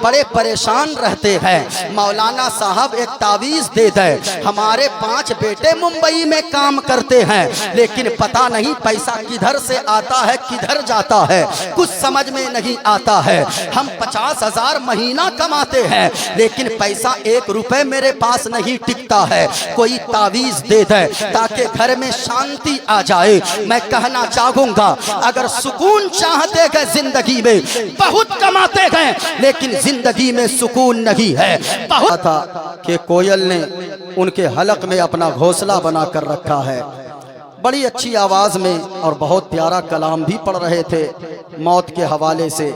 بڑے پریشان رہتے ہیں، مولانا صاحب ایک تعویذ دے دے، ہمارے 5 بیٹے ممبئی میں کام کرتے ہیں لیکن پتہ نہیں پیسہ کدھر سے آتا ہے کدھر جاتا ہے، کچھ سمجھ میں نہیں آتا ہے، ہم 50,000 مہینہ کماتے ہیں لیکن پیسہ 1 روپے میرے پاس نہیں ٹکتا ہے، کوئی تعویذ دے دے تاکہ گھر میں شانتی آ جائے۔ میں کہنا چاہوں گا اگر سکون چاہتے گئے زندگی میں بہت کماتے گئے لیکن زندگی میں سکون نہیں ہے۔ بہت تھا کہ کوئل نے ان کے حلق میں اپنا گھونسلہ بنا کر رکھا ہے، بڑی اچھی آواز میں اور بہت پیارا کلام بھی پڑھ رہے تھے موت کے حوالے سے،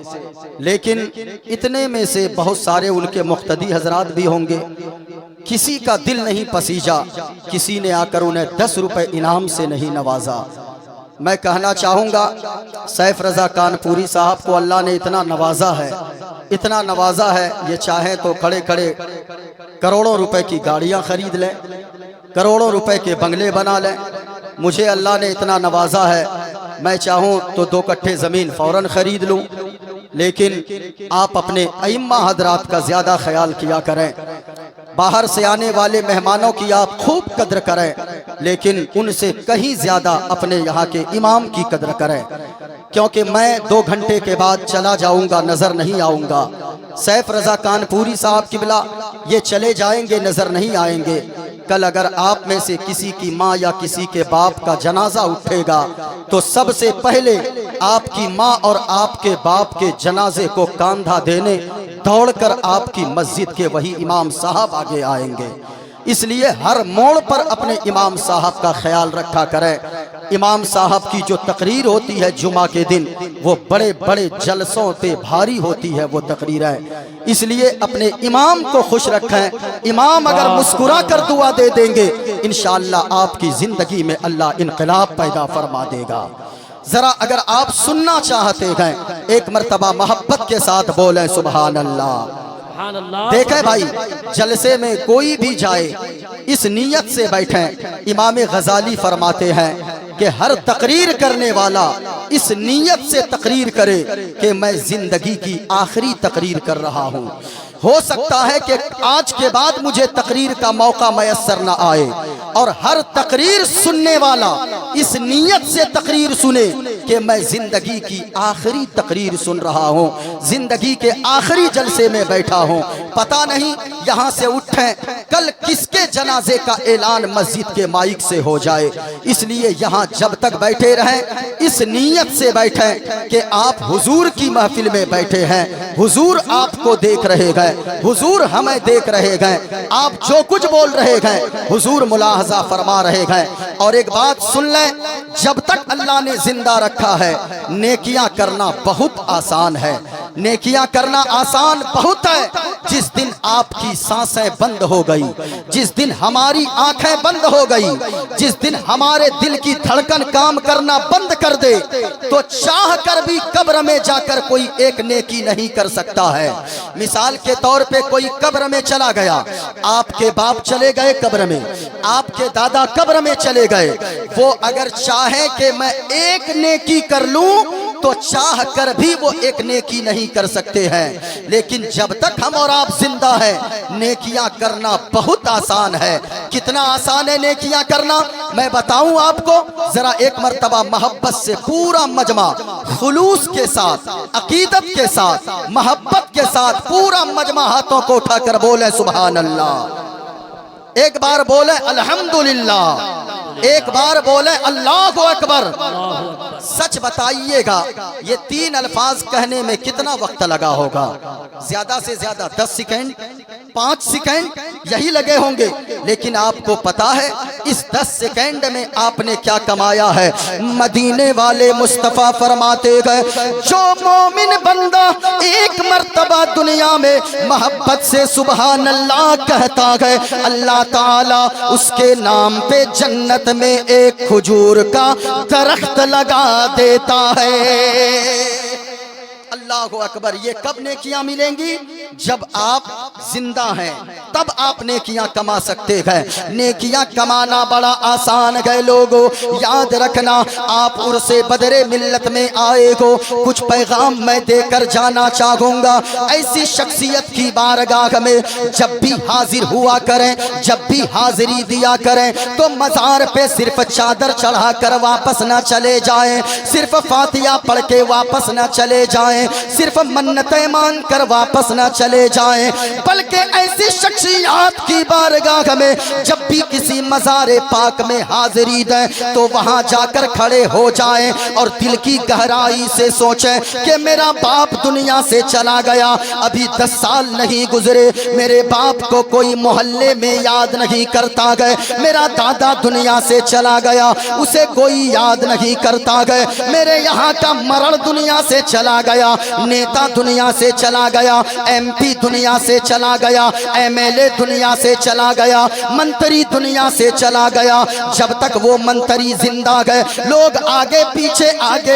لیکن اتنے میں سے بہت سارے ان کے مقتدی حضرات بھی ہوں گے، کسی کا دل نہیں پسیجا، کسی نے آ کر انہیں 10 روپے انعام سے نہیں نوازا۔ میں کہنا چاہوں گا سیف رضا کانپوری صاحب کو اللہ نے اتنا نوازا ہے، اتنا نوازا ہے، یہ چاہیں تو کھڑے کھڑے کروڑوں روپے کی گاڑیاں خرید لیں، کروڑوں روپے کے بنگلے بنا لیں۔ مجھے اللہ نے اتنا نوازا ہے، میں چاہوں تو 2 کٹھے زمین فوراً خرید لوں، لیکن آپ اپنے ائمہ حضرات کا زیادہ خیال کیا کریں، باہر سے آنے والے مہمانوں کی آپ خوب قدر کریں، لیکن ان سے کہیں زیادہ اپنے یہاں کے امام کی قدر کریں، کیونکہ میں 2 گھنٹے کے بعد چلا جاؤں گا، نظر نہیں آؤں گا۔ سیف رضا کانپوری صاحب قبلہ یہ چلے جائیں گے، نظر نہیں آئیں گے۔ کل اگر آپ میں سے کسی کی ماں یا کسی کے باپ کا جنازہ اٹھے گا تو سب سے پہلے آپ کی ماں اور آپ کے باپ کے جنازے کو کاندھا دینے دوڑ کر آپ کی مسجد کے وہی امام صاحب آگے آئیں گے۔ اس لیے ہر موڑ پر اپنے امام صاحب کا خیال رکھا کریں۔ امام صاحب کی جو تقریر ہوتی ہے جمعہ کے دن وہ بڑے بڑے جلسوں پہ بھاری ہوتی ہے وہ تقریریں، اس لیے اپنے امام کو خوش رکھیں۔ امام اگر مسکرا کر دعا دے دیں گے انشاءاللہ آپ کی زندگی میں اللہ انقلاب پیدا فرما دے گا۔ ذرا اگر آپ سننا چاہتے ہیں ایک مرتبہ محبت کے ساتھ بولیں سبحان اللہ۔ دیکھیں بھائی، جلسے میں کوئی بھی جائے اس نیت سے بیٹھیں۔ امام غزالی فرماتے ہیں کہ ہر تقریر کرنے والا اس نیت سے تقریر کرے کہ میں زندگی کی آخری تقریر کر رہا ہوں، ہو سکتا ہے کہ آج کے بعد مجھے تقریر کا موقع میسر نہ آئے، اور ہر تقریر سننے والا اس نیت سے تقریر سنے کہ میں زندگی کی آخری تقریر سن رہا ہوں، زندگی کے آخری جلسے میں بیٹھا ہوں، پتہ نہیں یہاں سے اٹھیں کل کس کے جنازے کا اعلان مسجد کے مائک سے ہو جائے، اس لیے یہاں جب تک بیٹھے رہیں اس نیت سے بیٹھیں کہ آپ حضور کی محفل میں بیٹھے ہیں، حضور آپ کو دیکھ رہے گئے، حضور ہمیں دیکھ رہے گئے، آپ جو کچھ بول رہے گئے حضور ملاحظہ فرما رہے گئے۔ اور ایک بات سن لیں، جب تک اللہ نے زندہ رکھا ہے نیکیاں کرنا بہت آسان ہے، نیکیاں کرنا آسان بہت ہے۔ جس دن آپ کی سانسیں بند ہو گئی، جس دن ہماری آنکھیں بند ہو گئی، جس دن ہمارے دل کی دھڑکن کام کرنا بند کر دے تو چاہ کر بھی قبر میں جا کر کوئی ایک نیکی نہیں کر سکتا ہے۔ مثال کے طور پہ کوئی قبر میں چلا گیا، آپ کے باپ چلے گئے قبر میں، آپ کے دادا قبر میں چلے گئے، وہ اگر چاہیں کہ میں ایک نیکی کر لوں تو چاہ کر بھی وہ ایک نیکی نہیں کر سکتے ہیں، لیکن جب تک ہم اور آپ زندہ ہیں نیکیاں کرنا بہت آسان ہے۔ کتنا آسان ہے نیکیاں کرنا میں بتاؤں آپ کو، ذرا ایک مرتبہ محبت سے پورا مجمع خلوص کے ساتھ، عقیدت کے ساتھ، محبت کے ساتھ پورا مجمع ہاتھوں کو اٹھا کر بولیں سبحان اللہ، ایک بار بولیں الحمدللہ، ایک بار بولیں اللہ اکبر۔ سچ بتائیے گا یہ 3 الفاظ کہنے میں کتنا وقت لگا ہوگا؟ زیادہ سے زیادہ 10 سیکنڈ، 5 سیکنڈ یہی لگے ہوں گے، لیکن آپ کو پتا ہے اس 10 سیکنڈ میں آپ نے کیا کمایا ہے؟ مدینے والے مصطفیٰ فرماتے گئے جو مومن بندہ ایک مرتبہ دنیا میں محبت سے سبحان اللہ کہتا ہے اللہ تعالیٰ اس کے نام پہ جنت میں ایک کھجور کا درخت لگا دیتا ہے۔ اللہ اکبر۔ یہ کب نیکیاں ملیں گی؟ جب آپ زندہ ہیں तब आप नेकियां कमा सकते हैं। नेकियां कमाना बड़ा आसान है लोगों, याद रखना। आप उर्से बदरे मिल्लत में आए हो, कुछ पैगाम मैं देकर जाना चाहूंगा। ऐसी शख्सियत की बारगाह में जब भी हाजिर हुआ करें, जब भी हाजिरी दिया करें, तो मजार पे सिर्फ चादर चढ़ा कर वापस न चले जाएं, सिर्फ फातिया पढ़ के वापस न चले जाएं, सिर्फ मन्नतें मांग कर वापस न चले जाएं, बल्कि ऐसी शख्सियत की बारगाह में जब भी किसी मज़ारे पाक में हाजिरी दें तो वहां जाकर खड़े हो जाएं और दिल की गहराई से सोचें कि मेरा बाप दुनिया से चला गया, अभी 10 साल नहीं गुजरे, मेरे बाप को कोई मोहल्ले में याद नहीं करता गए, मेरा दादा दुनिया से चला गया, उसे कोई याद नहीं करता गए, मेरे यहाँ का मरण दुनिया से चला गया, नेता दुनिया से चला गया, MP दुनिया से चला गया, MLA दुनिया से चला गया, मंत्री दुनिया से चला गया। जब तक वो मंत्री जिंदा गए, लोग आगे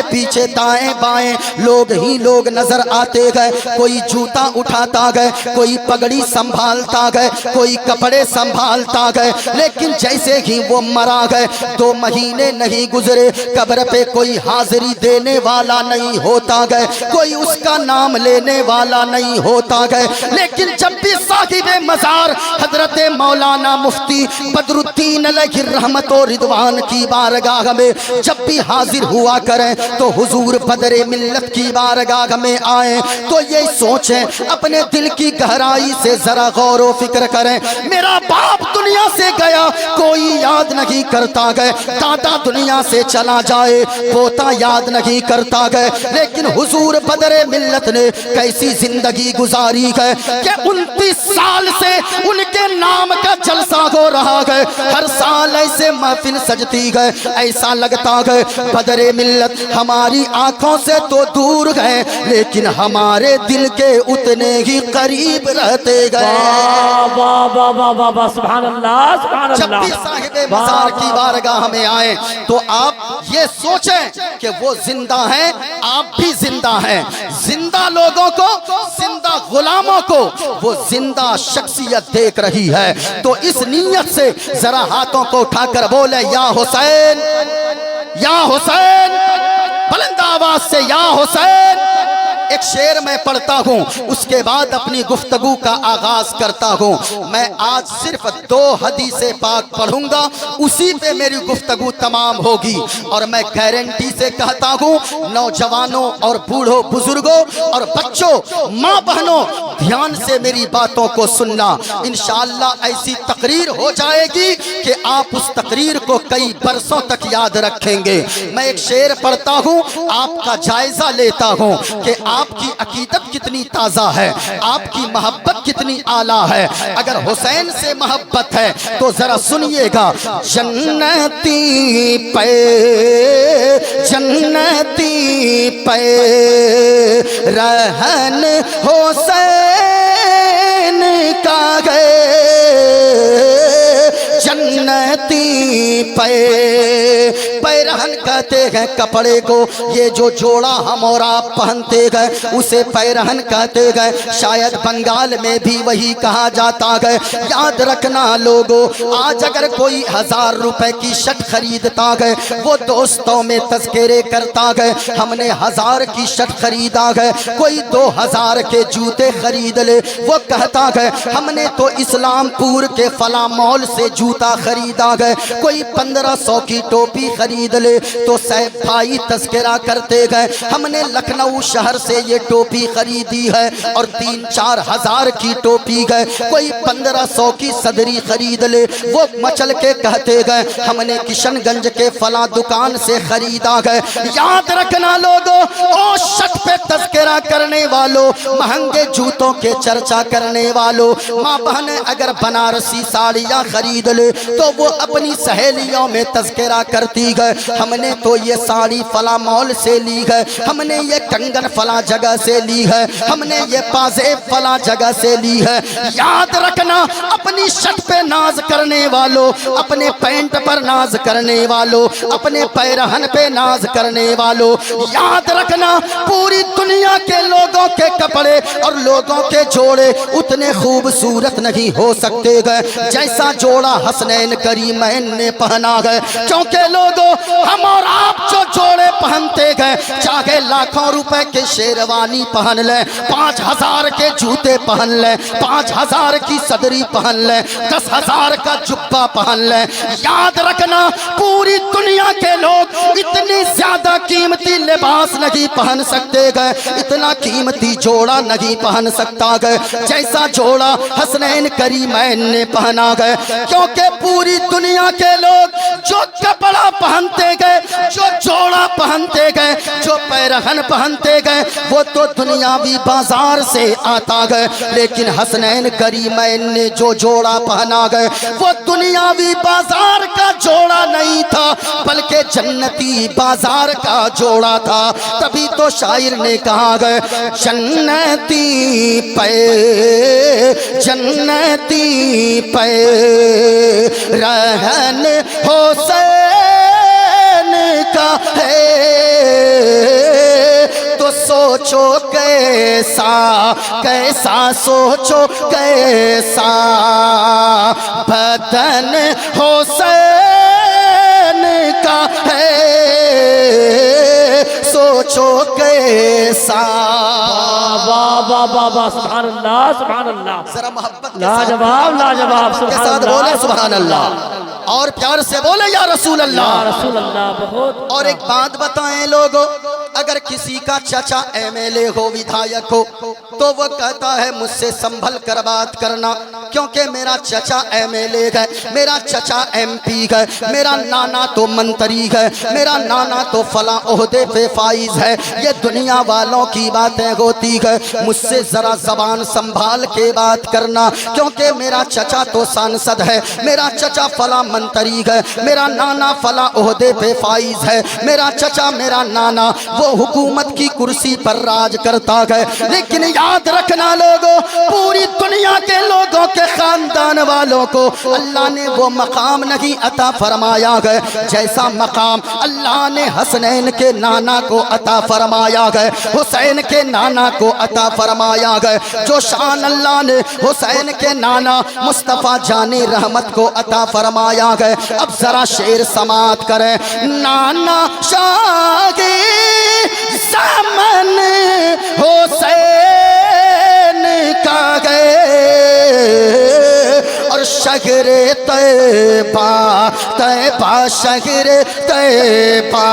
पीछे दाएं बाएं लोग ही लोग नजर आते गए, कोई जूता उठाता गए, कोई पगड़ी संभालता गए, कोई कपड़े संभालता गए। लेकिन जैसे ही वो मरा गए, 2 महीने नहीं गुजरे, कब्र पे कोई हाजिरी देने वाला नहीं होता गए, कोई उसका नाम लेने वाला नहीं होता गए। लेकिन जब भी साहिबे मजार हजरत मौलाना मुफ्ती बदरुद्दीन अलैहि रहमत और रिदवान की बारगाह में जब भी हाजिर हुआ करें तो हुजूर बदरे मिल्लत की बारगाह में आए तो ये सोचें, अपने दिल की गहराई से जरा गौर व फिक्र करें, मेरा बाप दुनिया से गया, कोई याद नहीं करता गए, दादा दुनिया से चला जाए, पोता याद नहीं करता गए, लेकिन हुजूर बदरे मिल्लत ने कैसी जिंदगी गुजारी है कि 29 साल से उनके नाम का जलसा हो रहा है, हर साल ऐसे महफिल सजती है, ऐसा लगता है बदरे मिल्लत हमारी आंखों से तो दूर गए लेकिन हमारे दिल के उतने ही करीब रहते गए। सुभान अल्लाह, सुभान जब भी अल्लाह। साहिबे मज़ार की बारगाह में आए तो आप ये सोचें कि वो जिंदा हैं, आप भी जिंदा हैं। जिंदा लोगों को, जिंदा गुलामों को वो जिंदा शख्सियत देख रही है। तो इस नीयत से जरा हाथों को उठाकर बोले या हुसैन, या हुसैन, बुलंद आवाज से या हुसैन। एक शेर मैं पढ़ता हूँ, उसके बाद अपनी गुफ्तगू का आगाज करता हूँ। मैं आज सिर्फ 2 हदीसे पाक पढ़ूंगा, उसी पे मेरी गुफ्तगू तमाम होगी। और मैं गारंटी से कहता हूँ, नौजवानों और बूढ़ों बुजुर्गों और बच्चों, माँ बहनों, ध्यान से मेरी बातों को सुनना। इंशाअल्लाह ऐसी तकरीर हो जाएगी कि आप उस तकरीर को कई बरसों तक याद रखेंगे। मैं एक शेर पढ़ता हूँ, आपका जायजा लेता हूँ कि आपकी अकीदत कितनी ताज़ा है, आपकी मोहब्बत कितनी आला है। अगर हुसैन से मोहब्बत है तो जरा सुनिएगा। जन्नती पे, जन्नती पे रहन हुसैन का गए, जन्नती पे, पैरहन कहते हैं कपड़े को, ये जो जोड़ा हम और आप पहनते गए उसे पैरहन कहते गए। शायद बंगाल में भी वही कहा जाता है। याद रखना लोगों, आज अगर कोई 1000 रुपए की शर्ट खरीदता है, वो दोस्तों में तज़किरे करता है, हमने 1000 की शर्ट खरीदा है। कोई 2000 के जूते खरीद ले, वो कहता है हमने तो इस्लामपुर के फला मॉल से जूता खरीदा है। कोई 1500 की टोपी खरीद ले तो साहब भाई तज़किरा करते गए हमने लखनऊ शहर से ये टोपी खरीदी है और 3-4 हज़ार की टोपी गए। कोई 1500 की सदरी खरीद ले, वो मचल के कहते गए हमने किशनगंज के फला दुकान से खरीदा गए। याद रखना लोगों, ओ शक पे तज़किरा करने वालों, महंगे जूतों के चर्चा करने वालों, माँ बहन अगर बनारसी साड़ियाँ खरीद ले तो वो अपनी सहेलियों بیٹیوں میں تذکرہ کرتی ہے، ہم نے تو یہ ساڑی فلاں مال سے لی ہے، ہم نے یہ کنگن فلاں جگہ سے لی ہے، ہم نے یہ پازیب فلاں جگہ سے لی ہے۔ یاد رکھنا اپنی شرٹ پہ ناز کرنے والوں، اپنے پینٹ پر ناز کرنے والوں، اپنے پیرہن پہ ناز کرنے والوں، یاد رکھنا پوری دنیا کے لوگوں کے کپڑے اور لوگوں کے جوڑے اتنے خوبصورت نہیں ہو سکتے گئے جیسا جوڑا حسنین کریمین نے پہنا گئے، کیونکہ لوگوں ہم اور آپ جو جوڑے پہنتے گئے، چاہے لاکھوں روپے کے شیروانی پہن لیں، 5000 کے جوتے پہن لیں، 5000 کی صدری پہن لیں، 10,000 کا جبہ پہن لیں، یاد رکھنا پوری دنیا کے لوگ اتنی زیادہ قیمتی لباس نہیں پہن سکتے گئے، اتنا قیمتی جوڑا نہیں پہن سکتا گئے جیسا جوڑا حسنین کریمین نے پہنا گئے، کیونکہ پوری دنیا کے لوگ جو کپڑا پہنتے گئے، جو جوڑا پہنتے گئے، جو پیرہن پہنتے گئے، وہ تو دنیاوی بازار سے آتا گئے، لیکن حسنین کریمین نے جو جوڑا پہنا گئے وہ دنیاوی بازار کا جوڑا نہیں تھا بلکہ جنتی بازار کا جوڑا تھا۔ تبھی تو شاعر نے کہا گئے جنتی پے جنتی پے رہن حسین کا ہے، تو سوچو کیسا کیسا سوچو کیسا بدن حسین کا ہے، سوچو کیسا۔ واہ واہ واہ واہ، سبحان اللہ سبحان اللہ، ذرا محبت لاجواب لاجواب، کے سبحان ساتھ اللہ بولے سبحان اللہ، اور پیار سے بولے یا رسول یا اللہ۔ رسول اللہ، بہت اور ایک بات بتائیں لوگوں، اگر کسی کا چچا ایم ایل اے ہو، ودھایک ہو، تو وہ کہتا ہے مجھ سے سنبھل کر بات کرنا، کیونکہ میرا چچا ایم ایل اے ہے، میرا چچا ایم پی ہے، میرا نانا تو منتری ہے، میرا نانا تو فلاں عہدے پہ فائز ہے، یہ دنیا والوں کی باتیں ہوتی ہے، مجھ سے ذرا زبان سنبھال کے بات کرنا، کیونکہ میرا چچا تو سانسد ہے، میرا چچا فلاں منتری ہے، میرا نانا فلاں عہدے پہ فائز ہے، میرا چچا میرا نانا وہ حکومت کی کرسی پر راج کرتا ہے، لیکن یاد رکھنا لوگوں، پوری دنیا کے لوگوں کے خاندان والوں کو اللہ نے وہ مقام نہیں عطا فرمایا ہے جیسا مقام اللہ نے حسنین کے نانا کو عطا فرمایا ہے، حسین کے نانا کو عطا فرمایا ہے، جو شان اللہ نے حسین کے نانا مصطفیٰ جان رحمت کو عطا فرمایا ہے۔ اب ذرا شعر سماعت کریں، نانا شاگی زمن حسین کا گئے، اور شہر طیبہ طیبہ شہر طیبہ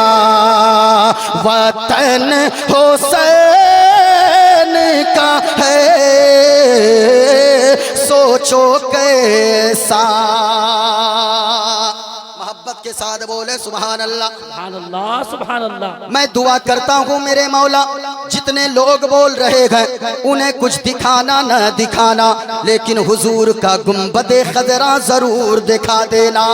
وطن حسین کا ہے، سوچو کیسا۔ محبت کے ساتھ بولے سبحان اللہ سبحان اللہ سبحان اللہ۔ میں دعا کرتا ہوں میرے مولا جتنے لوگ بول رہے ہیں انہیں کچھ دکھانا نہ دکھانا، لیکن حضور کا گنبد خضرا ضرور دکھا دینا،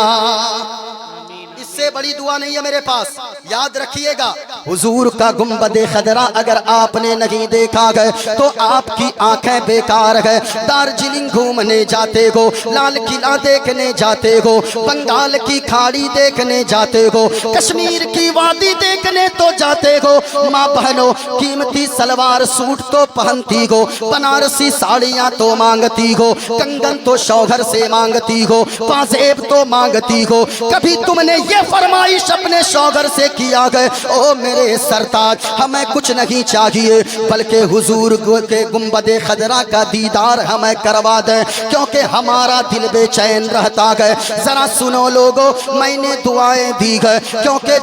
اس سے بڑی دعا نہیں ہے میرے پاس۔ یاد رکھیے گا حضور کا گنبد خضرا اگر آپ نے نہیں دیکھا گئے تو آپ کی آنکھیں بیکار ہے۔ دارجلنگ گھومنے جاتے ہو، لال قلعہ دیکھنے جاتے ہو، بنگال کی کھاڑی دیکھنے جاتے ہو، کشمیر کی وادی دیکھنے تو جاتے ہو، ماں بہنوں قیمتی سلوار سوٹ تو پہنتی ہو، بنارسی ساڑیاں تو مانگتی ہو، کنگن تو شوہر سے مانگتی ہو، پازیب تو مانگتی ہو، کبھی تم نے یہ فرمائش اپنے شوہر سے کیا گئے او میرے سرتاج ہمیں کچھ نہیں چاہیے بلکہ حضور کے گنبد خضرا کا دیدار ہمیں کروا دیں، کیونکہ ہمارا دل بے چین رہتا گئے۔ ذرا سنو لوگوں، میں نے دعائیں دی گئے، کیونکہ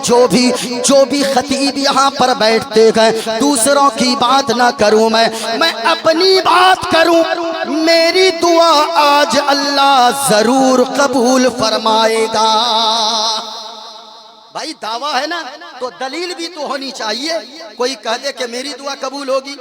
جو بھی خطیب یہاں پر بیٹھتے گئے دوسروں کی بات نہ کروں، میں اپنی بات کروں، میری دعا آج اللہ ضرور قبول فرمائے گا۔ بھائی دعویٰ ہے نا تو دلیل بھی تو ہونی چاہیے. کوئی کہہ دے کہ میری دعا قبول ہوگی,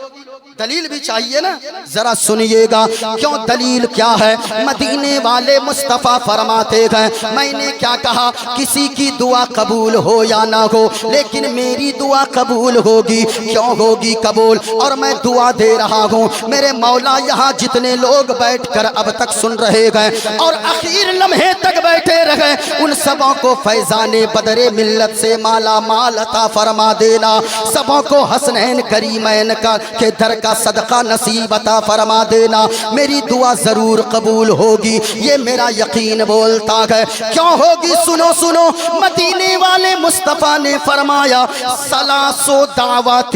دلیل بھی چاہیے نا. ذرا سنیے گا کیوں دلیل کیا ہے. مدینے والے مصطفیٰ فرماتے گئے میں نے کیا کہا, کسی کی دعا قبول ہو یا نہ ہو لیکن میری دعا قبول ہوگی. کیوں ہوگی قبول؟ اور میں دعا دے رہا ہوں. میرے مولا یہاں جتنے لوگ بیٹھ کر اب تک سن رہے گئے اور آخر لمحے تک بیٹھے رہے, ان سبوں کو فیضان بدر ملت سے مالا مال عطا فرما دینا. سبوں کو حسنین کریمین کا کے در کا صدقہ نصیب عطا فرما دینا. میری دعا ضرور قبول ہوگی, یہ میرا یقین بولتا ہے. کیوں ہوگی؟ سنو سنو. مدینے والے مصطفیٰ نے فرمایا ثلاث دعوات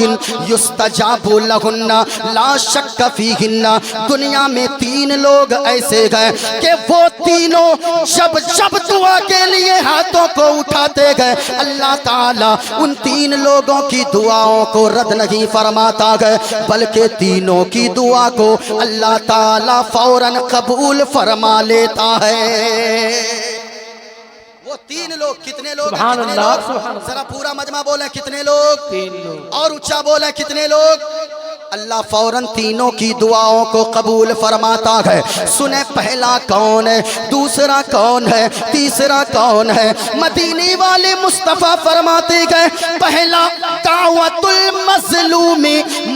یستجاب لہن لا شک فیہن. دنیا میں 3 لوگ ایسے گئے کہ وہ تینوں جب دعا کے لیے ہاتھوں کو اٹھاتے گئے اللہ تعالیٰ ان 3 لوگوں کی دعاؤں کو رد نہیں فرماتا گئے بلکہ تینوں کی دعا کو اللہ تعالیٰ فوراً قبول فرما لیتا ہے. وہ 3 لوگ کتنے لوگ؟ سبحان کتنے اللہ, لوگ؟ سبحان اللہ. ذرا پورا مجمع بولیں کتنے لوگ؟ 3 لوگ. اور اونچا بولیں کتنے لوگ؟ اللہ فوراً تینوں کی دعاؤں کو قبول فرماتا ہے. سنیں پہلا کون ہے, دوسرا کون ہے, تیسرا کون ہے؟ مدینے والے مصطفیٰ فرماتے گئے پہلا دعوت المظلوم.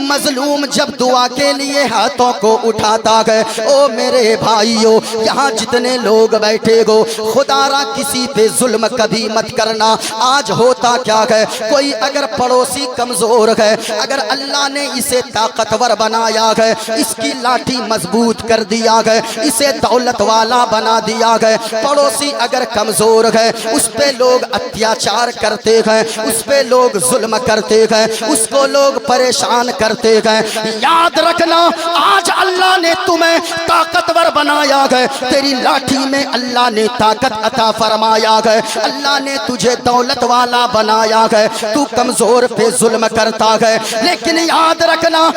مظلوم جب دعا کے لیے ہاتھوں کو اٹھاتا گئے. او میرے بھائیو یہاں جتنے لوگ بیٹھے گو, خدا را کسی پہ ظلم کبھی مت کرنا. آج ہوتا کیا ہے, کوئی اگر پڑوسی کمزور ہے, اگر اللہ نے اسے طاقتور بنایا گئے, اس کی لاٹھی مضبوط کر دیا گئے, اسے دولت والا بنا دیا گئے, پڑوسی اگر کمزور ہے اس پہ لوگ اتیاچار کرتے گئے, اس پہ لوگ ظلم کرتے گئے, اس کو لوگ پریشان کرتے گئے. یاد رکھنا آج اللہ نے تمہیں طاقتور بنایا گئے, تیری لاٹھی میں اللہ نے طاقت عطا فرمایا گئے, اللہ نے تجھے دولت والا بنایا گئے, تو کمزور پہ ظلم کرتا گئے. لیکن یاد رکھنا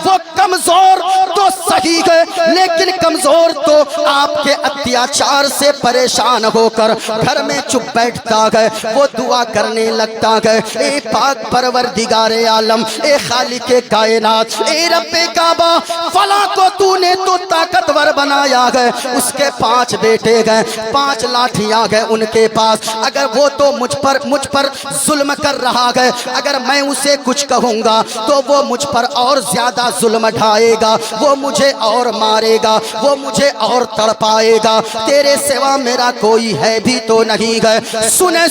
وہ کمزور تو صحیح ہے لیکن کمزور تو آپ کے اتیاچار سے پریشان ہو کر گھر میں چپ بیٹھتا گئے, وہ دعا کرنے لگتا گئے اے پاک پروردگار عالم, اے خالق کائنات, اے رب کعبہ, فلاں کو تو نے تو طاقتور بنایا گئے. اس کے 5 بیٹے گئے, 5 لاٹھیاں گئے ان کے پاس, اگر وہ تو مجھ پر ظلم کر رہا ہے, اگر میں اسے کچھ کہوں گا تو وہ مجھ پر اور زیادہ ظلم ڈھائے گا, وہ مجھے اور مارے گا, وہ مجھے اور تڑپائے گا, تیرے سوا میرا کوئی ہے بھی تو نہیں ہے. سنے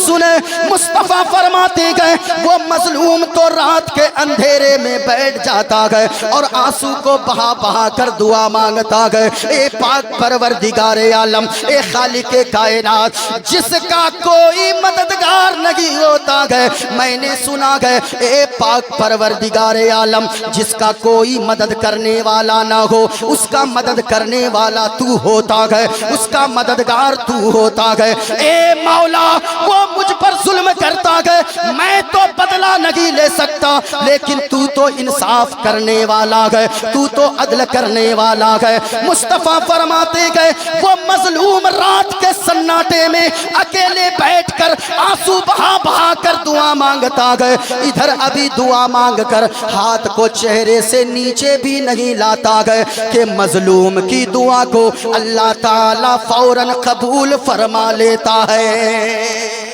مصطفیٰ فرماتے گئے وہ مظلوم تو رات کے اندھیرے میں بیٹھ جاتا گئے اور آنسو کو بہا بہا کر دعا مانگتا گئے اے پاک پروردگار عالم, اے خالق کائنات, جس کا کوئی مددگار نہیں ہوتا گئے, میں نے سنا گئے اے پاک پروردگار عالم, جس کا کوئی مدد کرنے والا نہ ہو اس کا مدد کرنے والا تو ہوتا گئے, اس کا مددگار تو ہوتا گئے. اے مولا وہ مجھ پر ظلم کرتا گئے, میں تو بدلہ نہیں لے سکتا لیکن تو انصاف کرنے والا گئے, تو عدل کرنے والا گئے. مصطفیٰ فرماتے گئے وہ مظلوم رات کے سناٹے میں اکیلے بیٹھ کر آنسو بہا بہا کر دعا مانگتا گئے, ادھر ابھی دعا مانگ کر ہاتھ کو چہرے سے نیچے بھی نہیں لاتا گئے کہ مظلوم کی دعا کو اللہ تعالیٰ فوراً قبول فرما لیتا ہے.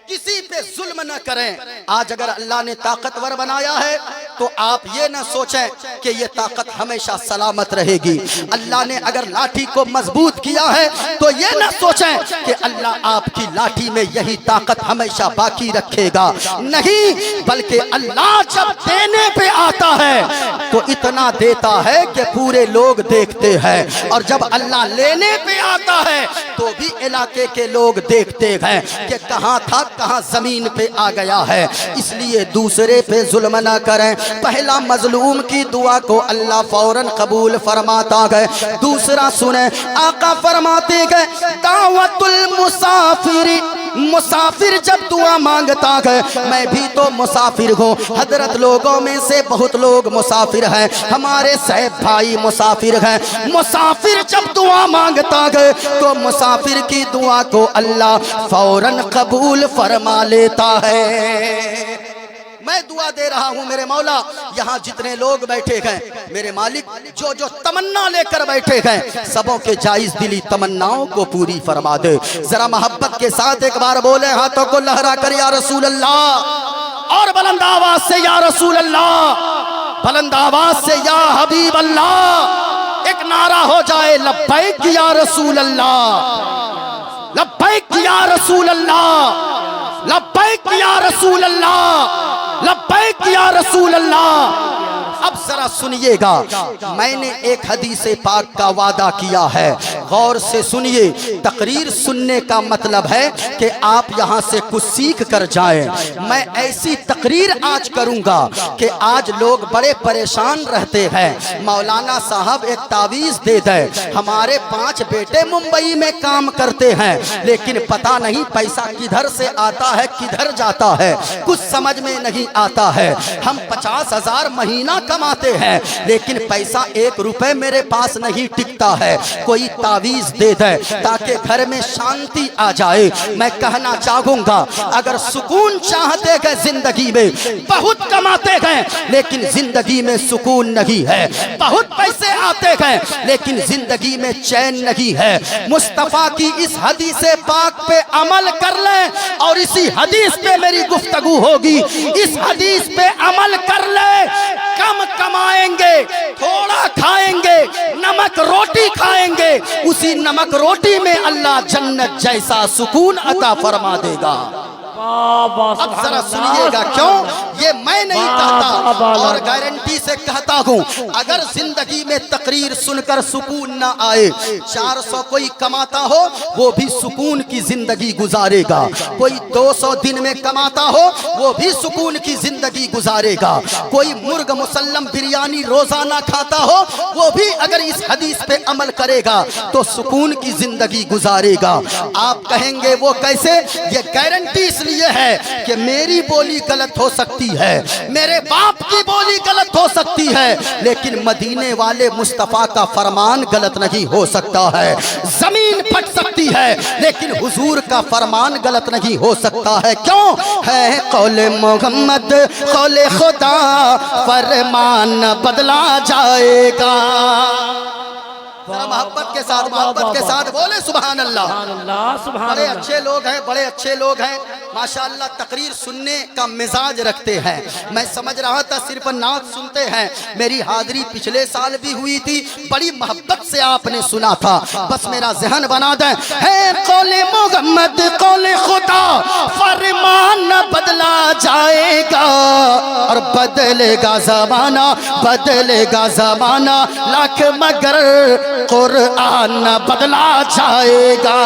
کسی پہ ظلم نہ کریں. آج اگر اللہ نے طاقتور بنایا ہے تو آپ یہ نہ سوچیں کہ یہ طاقت ہمیشہ سلامت رہے گی. اللہ نے اگر لاٹھی کو مضبوط کیا ہے تو یہ نہ سوچیں کہ اللہ آپ کی لاٹھی میں یہی طاقت ہمیشہ باقی رکھے گا. نہیں, بلکہ اللہ جب دینے پہ آتا ہے تو اتنا دیتا ہے کہ پورے لوگ دیکھتے ہیں, اور جب اللہ لینے پہ آتا ہے تو بھی علاقے کے لوگ دیکھتے ہیں کہ کہاں تھا کہاں زمین پہ آ گیا ہے. اس لیے دوسرے پہ ظلم نہ کریں. پہلا مظلوم کی دعا کو اللہ فوراً قبول فرماتا گئے. دوسرا سنیں, آقا فرماتے گئے دعوت المسافر मुसाफिर जब दुआ मांगता है, मैं भी तो मुसाफिर हूँ। हजरत लोगों में से बहुत लोग मुसाफिर हैं, हमारे सैयद भाई मुसाफिर हैं। मुसाफिर जब दुआ मांगता है तो मुसाफिर की दुआ को अल्लाह फौरन कबूल फरमा लेता है। मैं दुआ दे रहा हूं मेरे मौला, यहाँ जितने लोग बैठे हैं मेरे मालिक, जो जो तमन्ना लेकर बैठे हैं सबों के जायज दिली तमन्नाओं को पूरी फरमा दे। जरा मोहब्बत के साथ एक बार बोले, हाथों को लहरा कर या रसूल अल्लाह, और बुलंद आवाज से या रसूल अल्लाह, बुलंद आवाज से या हबीब अल्लाह। एक नारा हो जाए, लब्बैक या रसूल अल्लाह, लब्बैक या रसूल अल्लाह, लब्बैक या रसूल अल्लाह, लब्बैक या रसूल अल्लाह। अब जरा सुनिएगा, मैंने एक हदीस पाक का वादा किया है, गौर से सुनिए। तकरीर सुनने का मतलब है कि आप यहाँ से कुछ सीख कर जाएं। मैं ऐसी तकरीर आज करूँगा कि आज लोग बड़े परेशान रहते हैं। मौलाना साहब एक तावीज़ दे दें, हमारे 5 बेटे मुंबई में काम करते हैं, लेकिन पता नहीं पैसा किधर से आता है किधर जाता है, कुछ समझ में नहीं आता है। हम 50,000 महीना कमाते हैं, लेकिन पैसा 1 रुपए मेरे पास नहीं टिकता है। कोई तावीज दे दे ताकि घर में शांति आ जाए। मैं कहना चाहूंगा, अगर सुकून चाहते हैं जिंदगी में, बहुत कमाते हैं लेकिन जिंदगी में सुकून नहीं है, बहुत पैसे आते हैं लेकिन जिंदगी में चैन नहीं है। मुस्तफा की इस हदीस पाक पे अमल कर ले और इसी हदीस पे मेरी गुफ्तगू होगी। इस हदीस पे अमल कर ले, कम कमाएंगे, थोड़ा खाएंगे, नमक रोटी खाएंगे, उसी नमक रोटी में अल्लाह जन्नत जैसा सुकून अता फरमा देगा। अब जरा सुनिएगा, क्यों ये मैं नहीं कहता और गारंटी से कहता हूँ, अगर जिंदगी में तकरीर सुनकर सुकून ना आए, 400 कोई कमाता हो वो भी सुकून की जिंदगी गुजारेगा, कोई 200 दिन में कमाता हो वो भी सुकून की जिंदगी गुजारेगा, कोई मुर्ग मुसल्लम बिरयानी रोजाना खाता हो वो भी अगर इस हदीस पे अमल करेगा तो सुकून की जिंदगी गुजारेगा। आप कहेंगे वो कैसे? ये गारंटी इसलिए है कि मेरी बोली गलत हो सकती है, मेरे बाप की बोली गलत हो सकती है, लेकिन मदीने वाले मुस्तफा का फरमान गलत नहीं हो सकता है। जमीन फट सकती है लेकिन हुजूर का फरमान गलत नहीं हो सकता है। क्यों है? कौले मोहम्मद कौले खुदा, फरमान बदला जाएगा। मोहब्बत के साथ बोले सुभान अल्लाह। बड़े अच्छे लोग हैं, बड़े अच्छे लोग हैं माशाअल्लाह, तकरीर सुनने का मिजाज रखते हैं। मैं समझ रहा था सिर्फ नात सुनते हैं, मेरी हाजिरी पिछले साल भी हुई थी, बड़ी मोहब्बत से आपने सुना था, बस मेरा जहन बना दें। है कौले मोहम्मद कौले खुदा, फरमान बदला जाएगा और बदलेगा ज़माना, बदलेगा ज़माना, लाख मगर कुरान बदला जाएगा।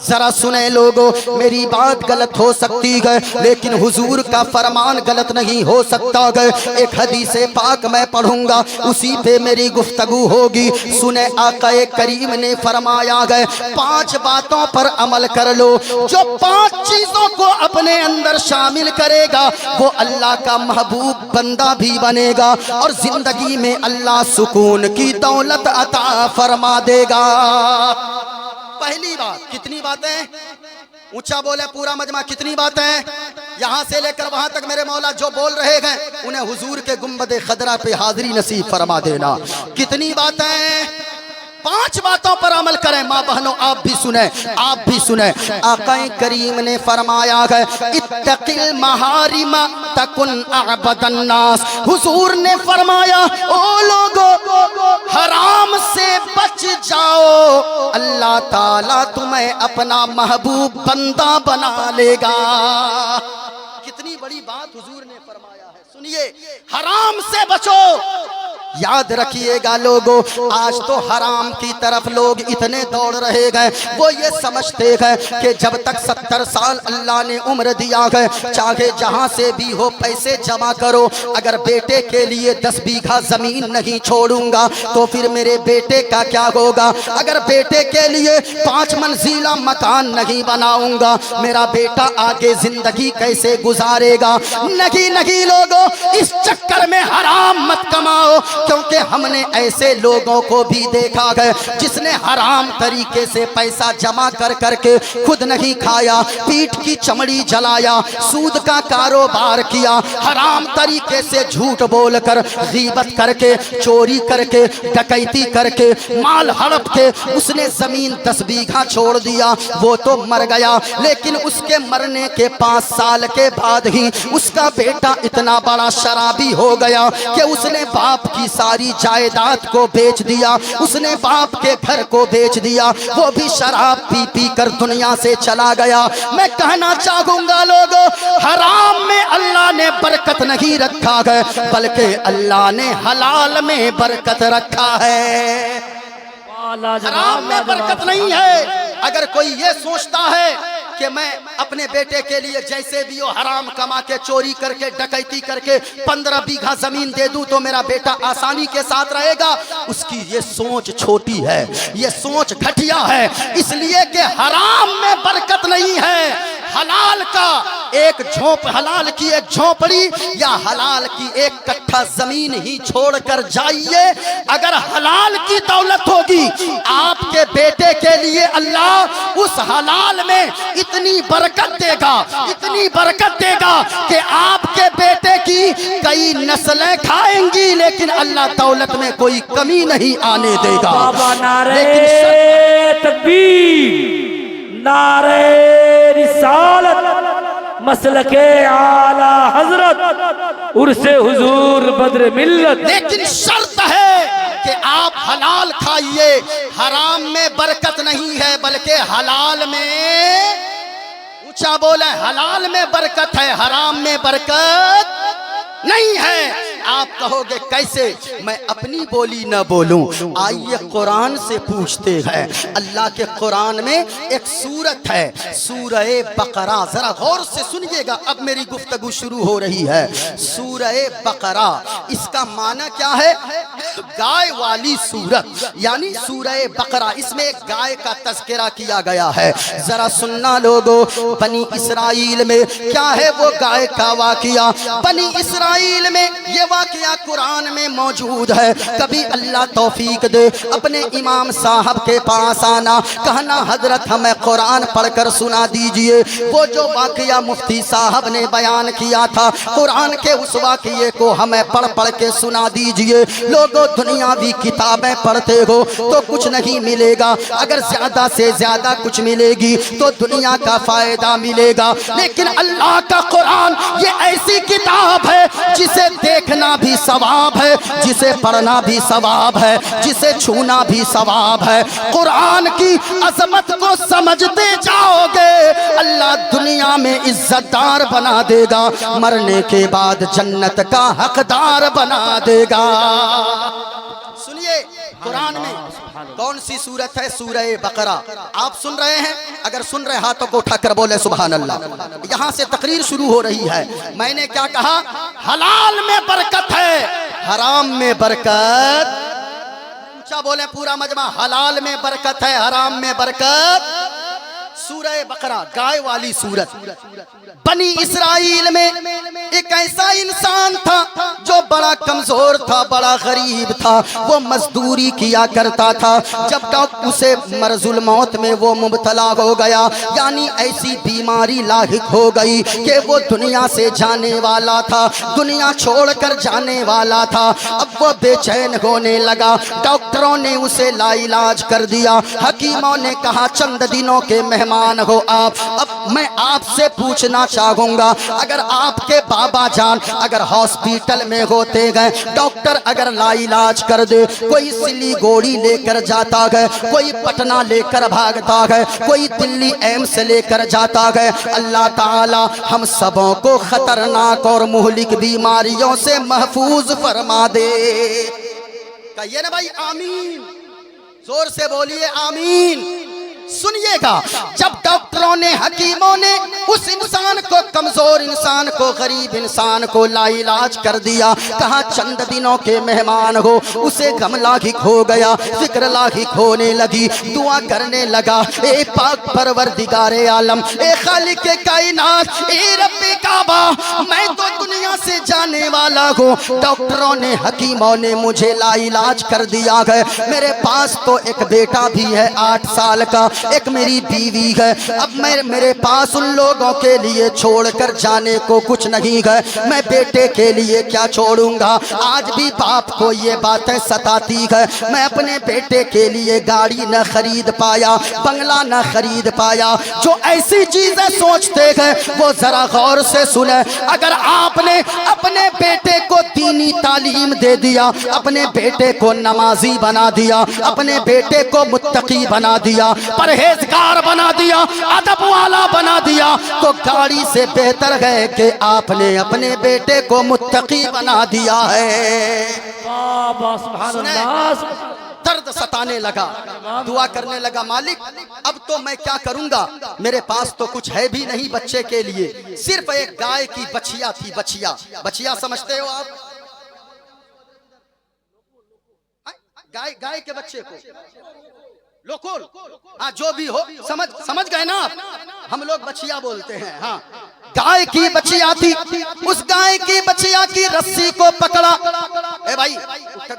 जरा सुने लोगों, मेरी बात गलत हो सकती है लेकिन हुजूर का फरमान गलत नहीं हो सकता है। एक हदीस पाक मैं पढ़ूंगा, उसी पे मेरी गुफ्तगू होगी। सुने आकाए करीम ने फरमाया है, 5 बातों पर अमल कर लो, जो 5 चीजों को अपने अंदर शामिल करेगा वो अल्लाह का महबूब बंदा भी बनेगा और जिंदगी में अल्लाह सुकून की दौलत अता फरमा देगा। पहली बात, कितनी बातें? ऊंचा बोले पूरा मजमा, कितनी बातें? यहां से लेकर वहां तक मेरे मौला जो बोल रहे हैं उन्हें हुजूर के गुंबद खदरा पे हाजिरी नसीब फरमा देना। कितनी बातें? 5 बातों पर अमल करें। माँ बहनों आप भी सुने, आप भी सुने। आकाए करीम ने फरमाया है, इत्तकिल महारिमा तकुन अअबदन नास। हुजूर ने फरमाया, ओ लोगों हराम से बच जाओ, अल्लाह ताला तुम्हें अपना महबूब बंदा बना लेगा। कितनी बड़ी बात हुजूर ने फरमाया है, सुनिए, हराम से बचो। याद रखिएगा लोगों, आज तो हराम की तरफ लोग इतने दौड़ रहे गए, वो ये समझते हैं कि जब तक 70 साल अल्लाह ने उम्र दिया है, चाहे जहां से भी हो पैसे जमा करो, अगर बेटे के लिए 10 बीघा जमीन नहीं छोड़ूंगा तो फिर मेरे बेटे का क्या होगा, अगर बेटे के लिए 5 मंजिला मकान नहीं बनाऊंगा मेरा बेटा आगे जिंदगी कैसे गुजारेगा। नहीं नहीं लोगों, इस चक्कर में हराम मत कमाओ, क्योंकि हमने ऐसे लोगों को भी देखा है जिसने हराम तरीके से पैसा जमा कर करके खुद नहीं खाया, पीठ की चमड़ी जलाया, सूद का कारोबार किया, हराम तरीके से झूठ बोलकर, गीबत करके, चोरी करके, डकैती करके, माल हड़प के उसने जमीन 10 बीघा छोड़ दिया, वो तो मर गया। लेकिन उसके मरने के 5 साल के बाद ही उसका बेटा इतना बड़ा शराबी हो गया कि उसने बाप की सारी जायदाद को बेच दिया, उसने बाप के घर को बेच दिया, वो भी शराब पी पी कर दुनिया से चला गया। मैं कहना चाहूंगा लोगों, हराम में अल्लाह ने बरकत नहीं रखा है, बल्कि अल्लाह ने हलाल में बरकत रखा है। हराम में बरकत नहीं है। अगर कोई ये सोचता है कि मैं अपने बेटे के लिए जैसे भी हो हराम कमा के, चोरी करके, डकैती करके 15 बीघा जमीन दे दूं तो मेरा बेटा आसानी के साथ रहेगा, उसकी ये सोच छोटी है, ये सोच घटिया है, इसलिए कि हराम में बरकत नहीं है। हलाल का एक हलाल की एक झोपड़ी या हलाल की 1 कट्ठा जमीन ही छोड़कर जाइए, अगर हलाल की दौलत होगी आपके बेटे के लिए अल्लाह उस हलाल में इतनी बरकत देगा, इतनी बरकत देगा कि आपके बेटे की कई नस्लें खाएंगी, लेकिन अल्लाह दौलत में कोई कमी नहीं आने देगा। नारे तकबीर, नारे रिसालत, मसलके आला हजरत, उर्से हुजूर बद्र मिल्लत। लेकिन शर्त है कि आप हलाल खाइए, हराम में बरकत नहीं है, बल्कि हलाल में, ऊंचा बोले, हलाल में बरकत है, हराम में बरकत नहीं है। आप कहोगे कैसे, मैं अपनी बोली न बोलूं, आइए कुरान से पूछते हैं। अल्लाह के कुरान में एक सूरत है, सूरह बकरा, जरा गौर से सुनिएगा, अब मेरी गुफ्तगू शुरू हो रही है। सूरह बकरा, इसका माना क्या है? गाय वाली सूरत, यानी सूरह बकरा, इसमें एक गाय का तज़किरा किया गया है। जरा सुनना लोगों, बनी इसराइल में क्या है वो गाय का वाकिया, बनी इसराइल में ये वाकिया कुरान में मौजूद है। कभी अल्लाह तौफीक दे अपने इमाम साहब के पास आना, कहना हजरत हमें कुरान पढ़कर सुना दीजिए। वो जो वाकिया मुफ्ती साहब ने बयान किया था, कुरान के उस वाकिये को हमें पढ़ पढ़ के सुना दीजिए। लोगों, दुनियावी किताबें पढ़ते हो तो कुछ नहीं मिलेगा, अगर ज्यादा से ज्यादा कुछ मिलेगी तो दुनिया का फायदा मिलेगा, लेकिन अल्लाह का कुरान ये ऐसी किताब है जिसे देखना भी सवाब है, जिसे पढ़ना भी सवाब है, जिसे छूना भी सवाब है। कुरान की अजमत को समझते जाओगे, अल्लाह दुनिया में इज्जतदार बना देगा, मरने के बाद जन्नत का हकदार बना देगा। सुनिए, कुरान में कौन सी सूरत है? सूरह बकरा। आप सुन रहे हैं? अगर सुन रहे हाथों को उठाकर बोले सुभान अल्लाह। यहाँ से तकरीर शुरू हो रही है। मैंने क्या कहा? हलाल में बरकत है, हराम में बरकत, ऊंचा बोले पूरा मजमा, हलाल में बरकत है, हराम में बरकत। सूरह बकरा, गाय वाली सूरत। बनी इसराइल में एक ऐसा इंसान था जो बड़ा कमजोर था, बड़ा गरीब था, वो मजदूरी किया करता था। जब तक उसे मरजुल मौत में वो मुब्तला हो गया, यानी ऐसी बीमारी लाहिक हो गई कि वो दुनिया से जाने वाला था, दुनिया छोड़कर जाने वाला था। अब वो बेचैन होने लगा, डॉक्टरों ने उसे लाइलाज कर दिया, हकीमों ने कहा चंद दिनों के मेहमान हो आप। अब मैं आपसे पूछना चाहूंगा, अगर आपके बाबा जान अगर हॉस्पिटल में होते गए, डॉक्टर अगर लाइलाज कर दे, कोई सिलीगुड़ी लेकर जाता है, कोई पटना लेकर भागता है, कोई दिल्ली एम्स लेकर जाता है, अल्लाह ताला हम सबों को खतरनाक और मुहलिक बीमारियों से महफूज फरमा दे। کہیے نا بھائی آمین، زور سے بولیے آمین۔ سنیے گا، جب ڈاکٹروں نے حکیموں نے اس انسان کو، کمزور انسان کو، غریب انسان کو لا علاج کر دیا، کہا چند دنوں کے مہمان ہو، اسے غم لاحق ہو گیا، فکر لاحق ہونے لگی، دعا کرنے لگا، اے پاک پروردگار عالم، اے خالق کائنات، اے رب کعبہ، میں تو دنیا سے جانے والا ہوں، ڈاکٹروں نے حکیموں نے مجھے لا علاج کر دیا ہے، میرے پاس تو ایک بیٹا بھی ہے 8 سال کا، ایک میری بیوی ہے، اب میرے پاس ان لوگوں کے لیے چھوڑ کر جانے کو کچھ نہیں ہے، میں بیٹے کے لیے کیا چھوڑوں گا؟ آج بھی باپ کو یہ باتیں ستاتی ہے، میں اپنے بیٹے کے لیے گاڑی نہ خرید پایا، بنگلہ نہ خرید پایا۔ جو ایسی چیزیں سوچتے ہیں وہ ذرا غور سے سنیں، اگر آپ نے اپنے بیٹے کو دینی تعلیم دے دیا، اپنے بیٹے کو نمازی بنا دیا، اپنے بیٹے کو متقی بنا دیا، پرہیزگار بنا دیا، ادب والا بنا دیا، تو گاڑی سے بہتر ہے کہ آپ نے اپنے بیٹے کو متقی بنا دیا ہے۔ بابا سبحان اللہ، درد ستانے لگا، دعا کرنے لگا، مالک اب تو میں کیا کروں گا؟ میرے پاس تو کچھ ہے بھی نہیں بچے کے لیے، صرف ایک گائے کی بچیا تھی۔ بچیا سمجھتے ہو آپ؟ گائے کے بچے کو لوکول، ہاں جو بھی ہو، سمجھ گئے نا آپ؟ ہم لوگ بچیا بولتے ہیں۔ ہاں، گائے کی بچیا تھی، اس گائے کی بچیا کی رسی کو پکڑا۔ اے بھائی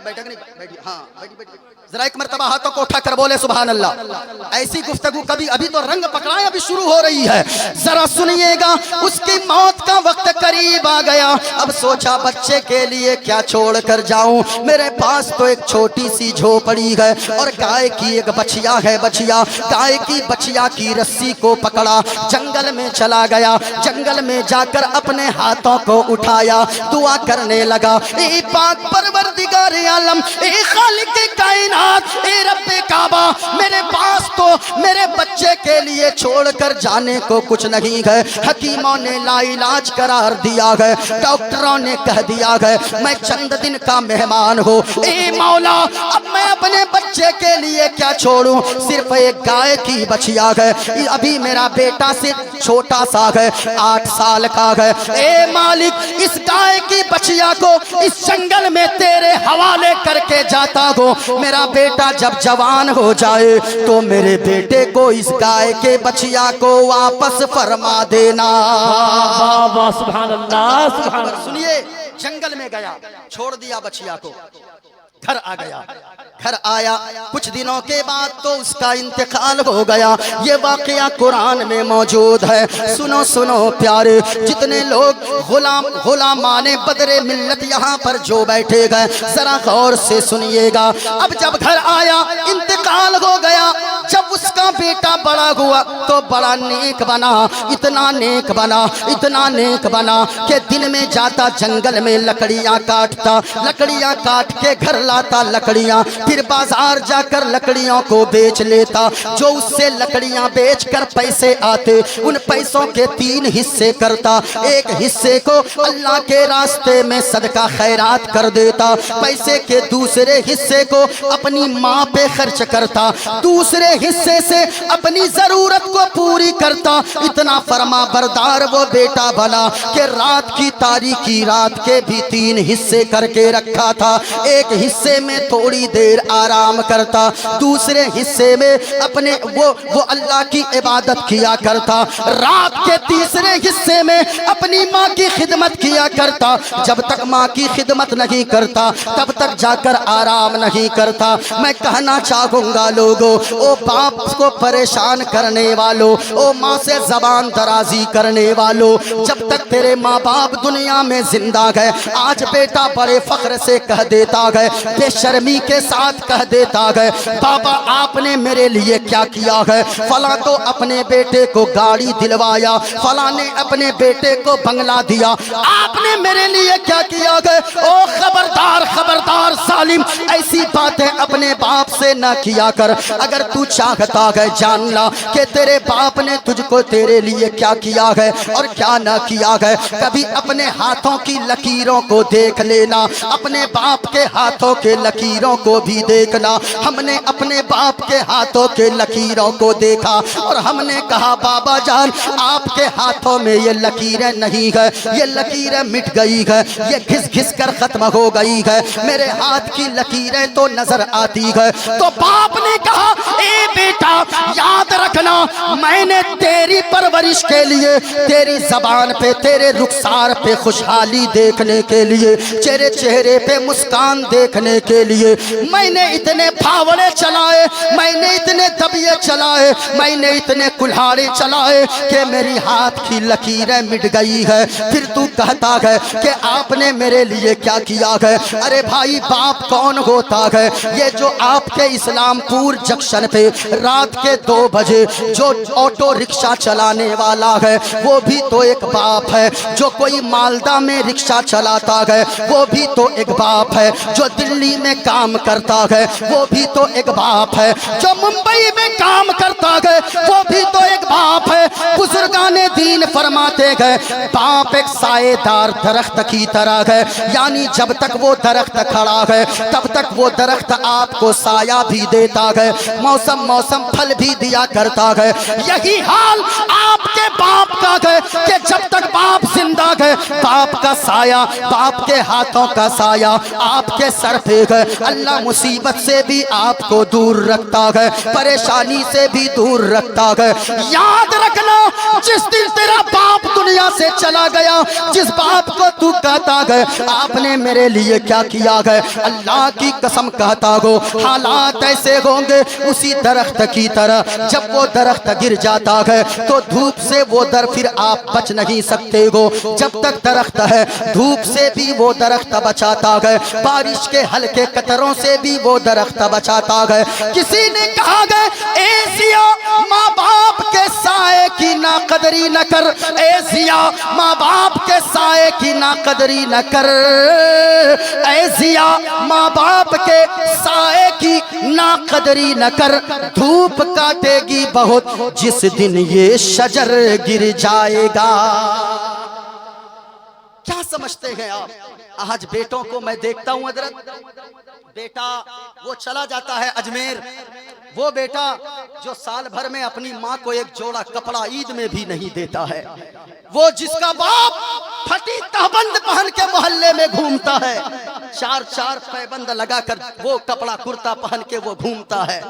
بیٹھک نہیں بیٹھی، ہاں بیٹھی، ذرا ایک مرتبہ ہاتھوں کو اٹھا کر بولے سبحان اللہ۔ ایسی گفتگو کبھی، ابھی تو رنگ پکڑائیں، ابھی شروع ہو رہی ہے، ذرا سنیے گا۔ اس کی موت کا وقت قریب آ گیا، اب سوچا بچے کے لیے کیا چھوڑ کر جاؤں، میرے پاس تو ایک چھوٹی سی جھوپڑی ہے اور گائے کی ایک بچیا ہے۔ بچیا، گائے کی بچیا کی رسی کو پکڑا، جنگل میں چلا گیا، جنگل میں جا کر اپنے ہاتھوں کو اٹھایا، دعا کرنے لگا، اے پاک پروردگار عالم، اے خالق کائنات، اے رب کعبہ، میرے پاس تو میرے بچے کے لیے چھوڑ کر جانے کو کچھ نہیں ہے، حکیموں نے لا علاج قرار دیا ہے، ڈاکٹروں نے کہہ دیا ہے میں چند دن کا مہمان ہوں، اے مولا اب میں اپنے بچے کے لیے کیا چھوڑوں؟ صرف ایک گائے کی بچیا ہے، ابھی میرا بیٹا صرف چھوٹا سا ہے، 8 سال کا ہے، اے مالک اس گائے کی بچیا کو اس جنگل میں تیرے حوالے کر کے جاتا ہوں، میرا بیٹا جب جوان ہو جائے تو میرے بیٹے کو اس گائے کے بچیا کو واپس فرما دینا۔ بابا سبحان اللہ، سبحان اللہ۔ سنیے، جنگل میں گیا، چھوڑ دیا بچیا کو، گھر آ گیا، گھر آیا، کچھ دنوں کے بعد تو اس کا انتقال ہو گیا۔ یہ واقعہ قرآن میں موجود ہے۔ سنو پیارے، جتنے لوگ غلامان بدر ملت یہاں پر جو بیٹھے گئے، ذرا غور سے سنیے گا۔ اب جب گھر آیا، انتقال ہو گیا، جب اس کا بیٹا بڑا ہوا تو بڑا نیک بنا، اتنا نیک بنا، اتنا نیک بنا کہ دن میں جاتا جنگل میں لکڑیاں کاٹتا، لکڑیاں کاٹ کے گھر لاتا لکڑیاں، پھر بازار جا کر لکڑیوں کو بیچ لیتا، جو اس سے لکڑیاں بیچ کر پیسے آتے ان پیسوں کے 3 حصے کرتا، ایک حصے کو اللہ کے راستے میں صدقہ خیرات کر دیتا، پیسے کے دوسرے حصے کو اپنی ماں پہ خرچ کرتا، دوسرے حصے سے اپنی ضرورت کو پوری کرتا۔ اتنا فرما بردار وہ بیٹا بنا کہ رات کی تاریکی رات کے بھی 3 حصے کر کے رکھا تھا، ایک حصے میں تھوڑی دیر آرام کرتا، دوسرے حصے میں اپنے وہ اللہ کی عبادت کیا کرتا، رات کے تیسرے حصے میں اپنی ماں کی خدمت کیا کرتا، جب تک ماں کی خدمت نہیں کرتا تب تک جا کر آرام نہیں کرتا۔ میں کہنا چاہوں گا لوگوں، او باپ کو پریشان کرنے والوں، او ماں سے زبان درازی کرنے والوں، جب تک تیرے ماں باپ دنیا میں زندہ گئے، آج بیٹا بڑے فخر سے کہہ دیتا ہے، بے شرمی کے ساتھ کہہ دیتا ہے، بابا آپ نے میرے لیے کیا کیا ہے؟ فلاں تو اپنے بیٹے کو گاڑی دلوایا، فلاں نے اپنے بیٹے کو بنگلہ دیا، آپ نے میرے لیے کیا کیا ہے؟ او خبردار خبردار ظالم، ایسی باتیں اپنے باپ سے نہ کیا کر۔ اگر تو چاہ चाहता है जानना कि तेरे बाप ने तुझको तेरे लिए क्या किया है और क्या ना किया है। कभी अपने हाथों की लकीरों को देख लेना, अपने बाप के हाथों के लकीरों को भी देखना। हमने अपने बाप के हाथों के लकीरों को देखा और हमने कहा बाबा जान आपके हाथों में ये लकीरें नहीं है, ये लकीरें मिट गई है, ये घिस घिस कर खत्म हो गई है, मेरे हाथ की लकीरें तो नजर आती है। तो बाप ने कहा ए बेटा याद रखना मैंने तेरी परवरिश के लिए, तेरी जबान पे तेरे रुखसार पे खुशहाली देखने के लिए, तेरे चेहरे पे मुस्कान देखने के लिए मैंने इतने फावड़े चलाए, मैंने इतने दबिये चलाए, मैंने इतने कुल्हाड़े चलाए कि मेरी हाथ की लकीरें मिट गई है। फिर तू कहता है कि आपने मेरे लिए क्या किया है। अरे भाई बाप कौन होता है? ये जो आपके इस्लामपुर जंक्शन पे रात के 2 बजे जो ऑटो रिक्शा चलाने वाला है वो भी तो एक बाप है, जो कोई मालदा में रिक्शा चलाता है वो भी तो एक बाप है, जो दिल्ली में काम करता है वो भी तो एक बाप है, जो मुंबई में काम करता है वो भी तो एक बाप है। बुजुर्गाने दीन फरमाते हैं बाप एक साएदार दरख्त की तरह है, यानी जब तक वो दरख्त खड़ा है तब तक वो दरख्त आपको साया भी देता है, मौसम मौसम फल भी दिया करता है। यही हाल आपके बाप का है कि जब तक बाप जिंदा है बाप का साया, बाप के हाथों का साया आपके सर पे है। अल्लाह मुसीबत से भी आपको दूर रखता है, परेशानी से भी दूर रखता है। याद रखना जिस दिन तेरा बाप दुनिया से चला गया, जिस बाप को तू कहता है आपने मेरे लिए क्या किया है, अल्लाह की कसम कहता हो हालात ऐसे होंगे उसी दरख्त की तरह। जब वो दरख्त गिर जाता है तो धूप से वो फिर आप बच नहीं सकते हो। जब तक दरख्त है धूप से भी वो दरख्त बचाता है, बारिश के हल्के कतरों से भी वो दरख्त बचाता है। किसी ने कहा है ऐसिया माँ बाप के साए की ना कदरी न कर, ऐसिया माँ बाप के साए की ना कदरी न कर, ऐसिया माँ बाप के साए की ना कदरी न कर, धूप काटेगी बहुत जिस दिन ये शजर गिर जाएगा। क्या समझते हैं आप? आज बेटों को मैं देखता हूं हजरत, बेटा वो चला जाता है अजमेर, वो बेटा जो साल भर में अपनी माँ को एक जोड़ा कपड़ा ईद में भी नहीं देता है, वो जिसका बाप फटी तहबंद पहन के मोहल्ले में घूमता है, 4 पैबंद लगाकर वो कपड़ा कुर्ता पहन के वो घूमता है,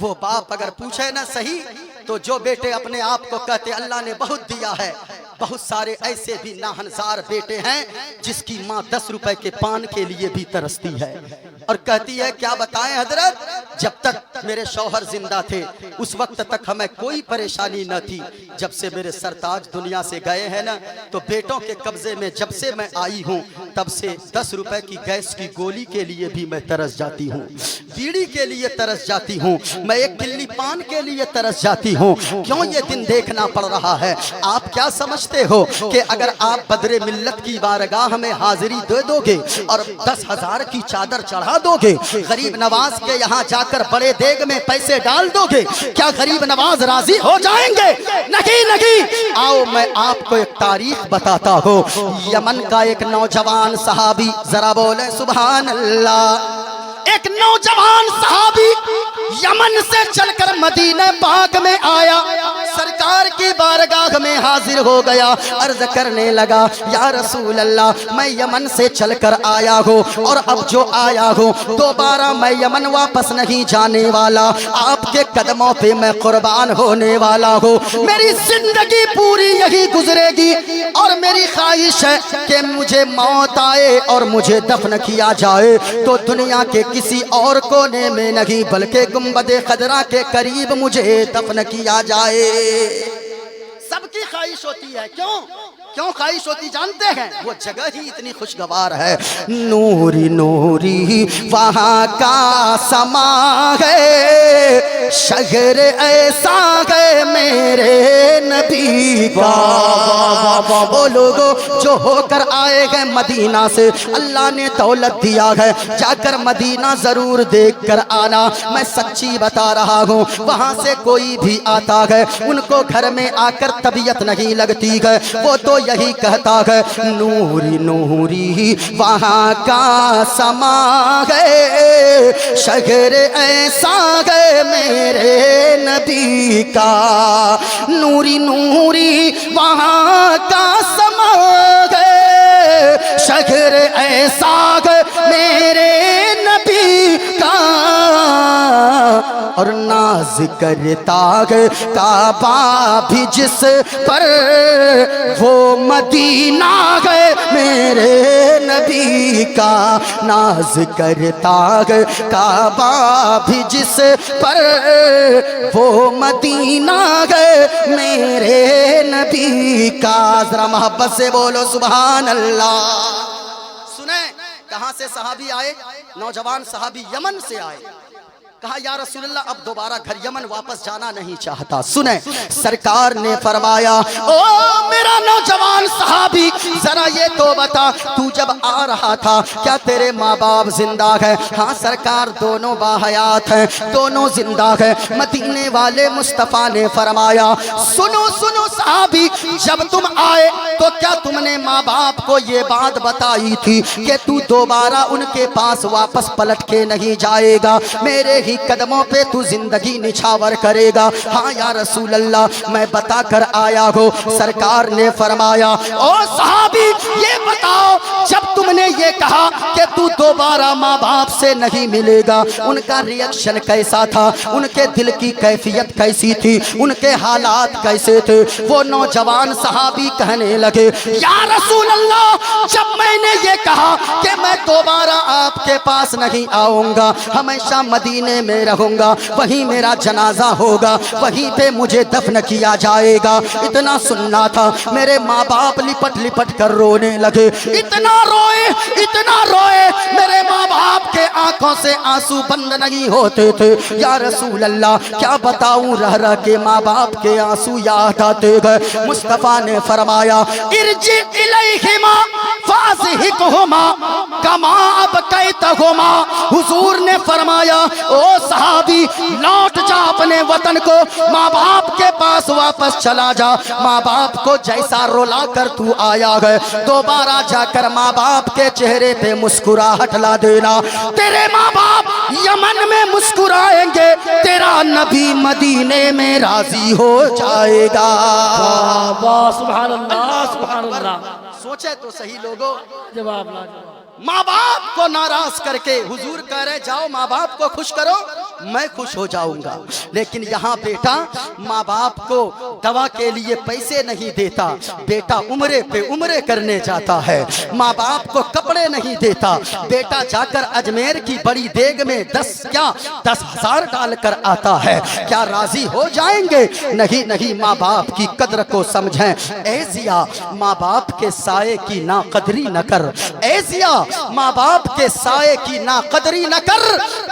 वो बाप अगर पूछे ना सही तो जो बेटे अपने आप को कहते अल्लाह ने बहुत दिया है, बहुत सारे ऐसे भी नाहनसार बेटे हैं जिसकी माँ 10 रुपए के पान के लिए भी तरसती है और कहती है क्या बताएं हजरत, जब तक मेरे शौहर जिंदा थे उस वक्त तक हमें कोई परेशानी न थी, जब से मेरे सरताज दुनिया से गए हैं ना तो बेटों के कब्जे में जब से मैं आई हूँ तब से 10 रुपए की गैस की गोली के लिए भी मैं तरस जाती हूँ, बीड़ी के लिए तरस जाती हूँ, मैं एक किल्ली पान के लिए तरस जाती हूँ। क्यों ये दिन देखना पड़ रहा है? आप क्या समझते हो कि अगर आप बदरे मिल्लत की बारगाह में हाजिरी दे दोगे और 10,000 की चादर चढ़ा दोगे, गरीब नवाज के यहाँ जाकर बड़े देग में पैसे डाल दोगे, क्या गरीब नवाज राजी हो जाएंगे? नहीं नहीं। आओ मैं आपको एक तारीख बताता हूँ। यमन का एक नौजवान सहाबी, जरा बोले सुभान अल्लाह, एक नौजवान सहाबी यमन से चलकर मदीना पाक में आया, सरकार की बारगाह में हाजिर हो गया, अर्ज करने लगा या रसूल अल्लाह मैं यमन से चलकर आया हूँ और अब जो आया हूँ दोबारा मैं यमन वापस नहीं जाने वाला, आपके कदमों पे मैं कुर्बान होने वाला हूँ, मेरी जिंदगी पूरी यही गुजरेगी और मेरी ख्वाहिश है कि मुझे मौत आए और मुझे दफन किया जाए तो दुनिया के किसी और कोने में नहीं बल्कि गुंबदे खदरा के करीब मुझे दफन किया जाए। सबकी ख्वाहिश होती है, क्यों ख्वाहिश होती जानते हैं? वो जगह ही इतनी खुशगवार है, नूरी नूरी वहाँ का समा है, شہر ایسا ہے میرے نبی کا۔ وہ لوگوں جو ہو کر آئے گئے مدینہ سے، اللہ نے دولت دیا ہے، جا کر مدینہ ضرور دیکھ کر آنا۔ میں سچی بتا رہا ہوں، وہاں سے کوئی بھی آتا ہے، ان کو گھر میں آ کر طبیعت نہیں لگتی ہے، وہ تو یہی کہتا ہے نوری نوری وہاں کا سما ہے، شہر ایسا ہے میرے نبی کا، نوری نوری وہاں کا سما ہے، شہر ایسا ہے میرے نبی کا۔ اور ناز کرتا ہے کعبہ بھی جس پر، وہ مدینہ ہے میرے نبی کا، ناز کرتا ہے کعبہ بھی جس پر، وہ مدینہ ہے میرے نبی کا۔ ذرا محبت سے بولو سبحان اللہ۔ سنیں کہاں سے صحابی آئے؟ نوجوان صحابی یمن سے آئے، کہا یا رسول اللہ اب دوبارہ گھر یمن واپس جانا نہیں چاہتا۔ سنیں سرکار نے فرمایا او میرا نوجوان صحابی ذرا یہ تو بتا، تو جب آ رہا تھا کیا تیرے ماں باپ زندہ ہیں؟ ہاں سرکار دونوں باحیات ہیں، دونوں زندہ ہیں۔ مدینے والے مصطفیٰ نے فرمایا سنو سنو صحابی، جب تم آئے تو کیا تم نے ماں باپ کو یہ بات بتائی تھی کہ تو دوبارہ ان کے پاس واپس پلٹ کے نہیں جائے گا، میرے ہی قدموں پہ تو زندگی نچھاور کرے گا؟ ہاں یا رسول اللہ میں بتا کر آیا ہوں۔ سرکار نے فرمایا او صحابی یہ بتاؤ، جب تم نے یہ کہا کہ تو دوبارہ ماں باپ سے نہیں ملے گا، ان کا ریئیکشن کیسا تھا؟ ان کے دل کی کیفیت کیسی تھی؟ ان کے حالات کیسے تھے؟ وہ نوجوان صحابی کہنے لگے یا رسول اللہ جب میں نے یہ کہا کہ میں دوبارہ آپ کے پاس نہیں آؤں گا، ہمیشہ مدینے میں رہوں گا، وہیں میرا جنازہ ہوگا، وہیں پہ مجھے دفن کیا جائے گا، اتنا سننا تھا میرے ماں باپ لپٹ لپٹ کر رونے لگے، اتنا روئے میرے ماں باپ کے آنکھوں سے آنسو بند نہیں ہوتے تھے۔ یا رسول اللہ کیا بتاؤں، رہ رہ کے ماں باپ کے آنسو یاد آتے گئے۔ مصطفیٰ نے فرمایا ارجع الیہما فاضحکہما کما ابکیتہما، حضور نے فرمایا او صحابی لوٹ جا اپنے وطن کو، ماں باپ کے پاس واپس چلا جا، ماں باپ کو جیسا رولا کر تو آیا ہے دوبارہ جا کر ماں باپ کے چہرے پہ مسکراہٹ لا دینا، تیرے ماں باپ یمن میں مسکرائیں گے، تیرا نبی مدینے میں راضی ہو جائے گا۔ سبحان اللہ سبحان اللہ۔ سوچے تو صحیح لوگوں، جواب لا جواب۔ ماں باپ کو ناراض کر کے حضور کہہ رہے جاؤ ماں باپ کو خوش کرو، میں خوش ہو جاؤں گا، لیکن یہاں بیٹا ماں باپ کو دوا کے لیے پیسے نہیں دیتا، بیٹا عمرے پہ عمرے کرنے جاتا ہے، ماں باپ کو کپڑے نہیں دیتا، بیٹا جا کر اجمیر کی بڑی دیگ میں 10,000 ڈال کر آتا ہے، کیا راضی ہو جائیں گے؟ نہیں نہیں، ماں باپ کی قدر کو سمجھیں۔ اے ضیا ماں باپ کے سائے کی ناقدری نہ کر، اے ضیا ماں باپ کے سائے کی ناقدری نہ کر،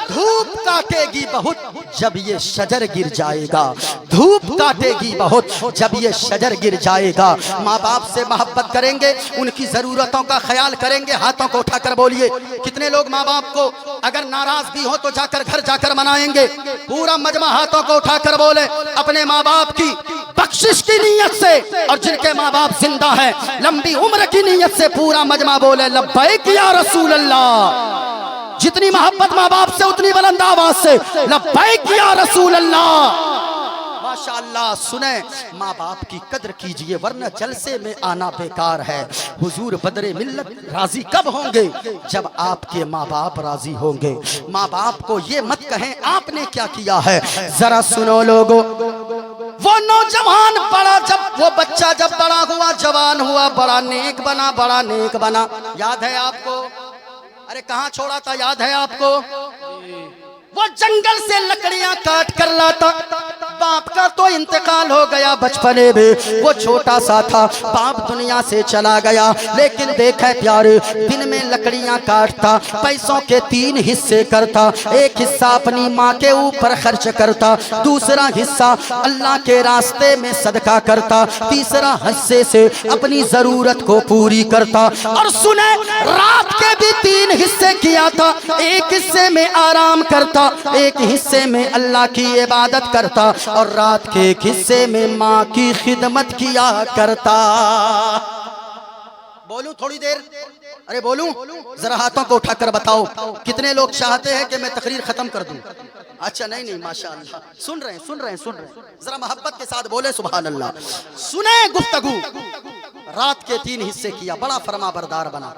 دھوپ کاٹے گی بہت جب یہ شجر گر جائے گا، دھوپ کاٹے گی بہت جب یہ شجر گر جائے گا۔ ماں باپ سے محبت کریں گے، ان کی ضرورتوں کا خیال کریں گے، ہاتھوں کو اٹھا کر بولیے کتنے لوگ ماں باپ کو اگر ناراض بھی ہو تو جا کر گھر جا کر منائیں گے؟ پورا مجمع ہاتھوں کو اٹھا کر بولے اپنے ماں باپ کی بخشش کی نیت سے، اور جن کے ماں باپ زندہ ہیں لمبی عمر کی نیت سے پورا مجمع بولے لبیک یا رسول اللہ۔ جتنی محبت ماں باپ سے اتنی بلند آواز سے لبیک یا رسول اللہ۔ ماشاءاللہ سنیں، ماں باپ کی قدر کیجئے ورنہ جلسے میں آنا بیکار ہے۔ حضور بدر ملت راضی کب ہوں گے؟ جب آپ کے ماں باپ راضی ہوں گے۔ ماں باپ کو یہ مت کہیں آپ نے کیا کیا ہے، ذرا سنو لوگو، وہ نوجوان بڑا جب وہ بچہ جب بڑا ہوا جوان ہوا بڑا نیک بنا، یاد ہے آپ کو؟ ارے کہاں چھوڑا تھا، یاد ہے آپ کو؟ وہ جنگل سے لکڑیاں کاٹ کر لاتا، बाप का तो इंतकाल हो गया बचपने में, वो छोटा सा था, बाप दुनिया से चला गया। लेकिन देखे प्यारे, दिन में लकड़ियां काटता, पैसों के 3 हिस्से करता। एक हिस्सा अपनी माँ के ऊपर खर्च करता, दूसरा हिस्सा अल्लाह के रास्ते में सदका करता, तीसरा हिस्से से अपनी जरूरत को पूरी करता। और सुने, रात के भी 3 हिस्से किया था। एक हिस्से में आराम करता, एक हिस्से में अल्लाह की इबादत करता, और रात के एक हिस्से में माँ की खिदमत किया करता। बोलूं थोड़ी देर? अरे बोलूं? जरा हाथों को उठाकर बताओ कितने लोग चाहते हैं कि मैं तकरीर खत्म कर दूं? अच्छा नहीं, माशाअल्लाह, सुन रहे हैं। जरा मोहब्बत के साथ बोले सुभान अल्लाह। सुने गुफ्तगू, रात के 3 हिस्से किया, बड़ा फरमाबरदार बना।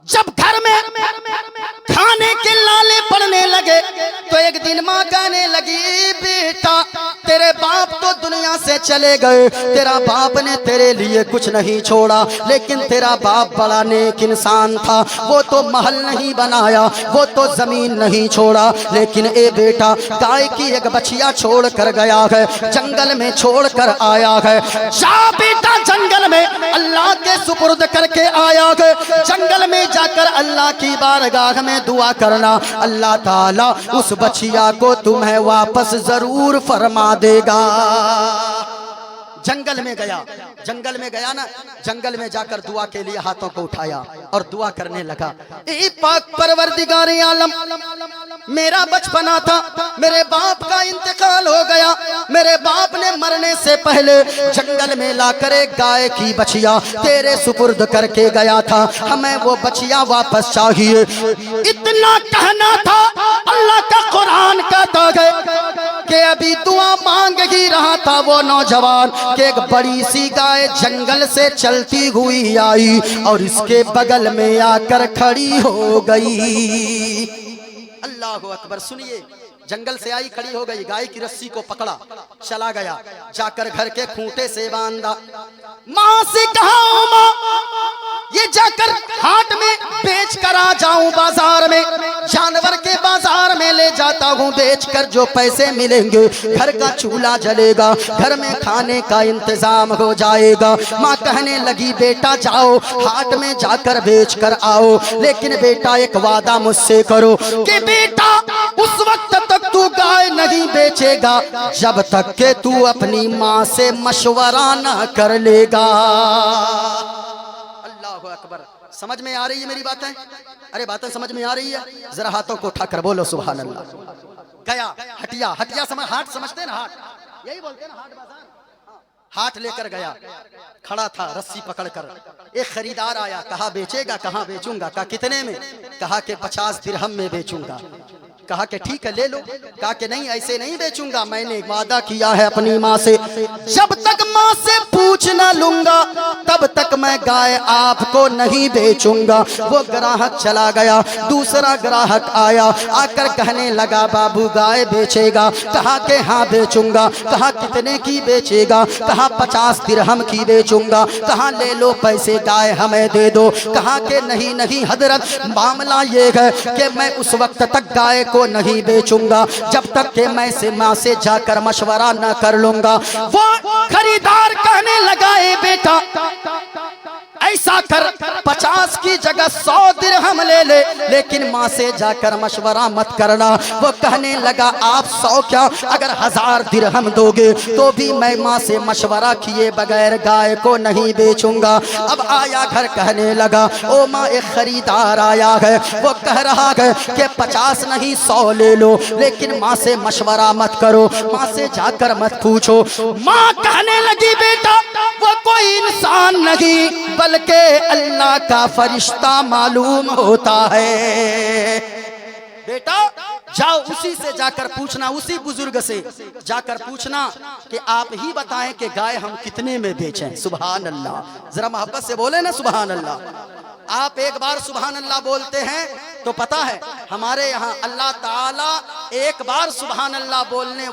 जब घर में खाने के लाले पड़ने लगे तो एक दिन माँ कहने लगी, बेटा तेरे बाप तो दुनिया से चले गए, तेरा बाप ने तेरे लिए कुछ नहीं छोड़ा, लेकिन तेरा बाप बड़ा नेक इंसान था, वो तो महल नहीं बनाया, वो तो जमीन नहीं छोड़ा, लेकिन ए बेटा गाय की एक बछिया छोड़ कर गया है, जंगल में छोड़ कर आया है। जा बेटा जंगल में अल्लाह के सुपुर्द करके आया है, जंगल में जाकर अल्लाह की बारगाह में दुआ करना, अल्लाह ताला उस बछिया को तुम्हें वापस जरूर फरमा देगा। जंगल में गया ना, जंगल में जाकर दुआ के लिए हाथों को उठाया और दुआ करने लगा। ए पाक परवरदिगार आलम, मेरा बचपना था, मेरे बाप का इंतकाल हो गया, मेरे बाप ने मरने से पहले जंगल में लाकर एक गाय की बछिया तेरे सुपुर्द करके गया था, हमें वो बछिया वापस चाहिए। इतना कहना था, अल्लाह का कुरान कहता है कि अभी दुआ मांग ही रहा था वो नौजवान कि एक बड़ी सी गाय जंगल से चलती हुई आई और इसके बगल में आकर खड़ी हो गई। अल्लाह अकबर। सुनिए, जंगल से आई, खड़ी हो गई, गाय की रस्सी को पकड़ा, चला गया, जाकर घर के खूंटे से बांधा। माँ से कहा, माँ ये जाकर हाट में बेच कर आ जाऊं, बाजार में, जानवर के बाजार में ले जाता हूँ, बेच कर जो पैसे मिलेंगे घर का चूल्हा जलेगा, घर में खाने का इंतजाम हो जाएगा। माँ कहने लगी, बेटा जाओ हाट में जाकर बेच कर आओ, लेकिन बेटा एक वादा मुझसे करो कि बेटा उस वक्त तक तू गाय नहीं बेचेगा जब तक के तू अपनी माँ से मशवरा न कर लेगा। अल्लाहु अकबर। समझ में आ रही है मेरी बातें? अरे बातें समझ में आ रही है? जरा हाथों को उठाकर बोलो सुभान अल्लाह। गया हटिया समझ, हाट समझते हैं ना, हाट यही बोलते हैं ना, हाट बाजार। हाट लेकर गया, खड़ा था रस्सी पकड़कर। एक खरीदार आया, कहा बेचेगा? कहाँ बेचूंगा? कहा कितने में? कहा कि 50 दिरहम में बेचूंगा। कहा कि ठीक है ले लो। कहा कि नहीं ऐसे नहीं बेचूंगा, मैंने वादा किया है अपनी माँ से, जब तक माँ से पूछ ना लूंगा तब तक मैं गाय आपको नहीं बेचूंगा। वो ग्राहक चला गया, दूसरा ग्राहक आया, आकर कहने लगा बाबू गाय बेचेगा? कहा कि हाँ बेचूंगा। कहा कितने की बेचेगा? कहा 50 दिरहम की बेचूंगा। कहा ले लो पैसे, गाय हमें दे दो। कहा कि नहीं हजरत, मामला ये है कि मैं उस वक्त तक गाय को नहीं बेचूंगा जब तक कि मैं से माँ से जाकर मशवरा न कर लूंगा। वो खरीदार कहने लगा, ए बेटा ऐसा कर 50 की जगह 100 दिरहम ले ले, लेकिन माँ से जाकर मशवरा मत करना। वो कहने लगा, आप 100 क्या अगर 1000 दिरहम दोगे तो भी मैं माँ से मशवरा किए बगैर गाय को नहीं बेचूंगा। अब आया घर, कहने लगा, ओ माँ एक खरीदार आया है, वो कह रहा है कि 50 नहीं 100 ले लो, लेकिन माँ से मशवरा मत करो, माँ से जाकर मत पूछो। माँ कहने लगी, बेटा वो कोई इंसान नहीं बल्कि अल्लाह का फरिश्ता मालूम होता है। बेटा जाओ उसी से जाकर पूछना, उसी बुजुर्ग से जाकर पूछना कि आप ही बताएं कि गाय हम कितने में बेचें। सुभान अल्लाह। जरा मोहब्बत से बोले ना सुभान अल्लाह। आप एक बार सुभान अल्लाह बोलते हैं तो पता है हमारे यहाँ अल्लाह ताला एक बार सुभान अल्लाह बोलने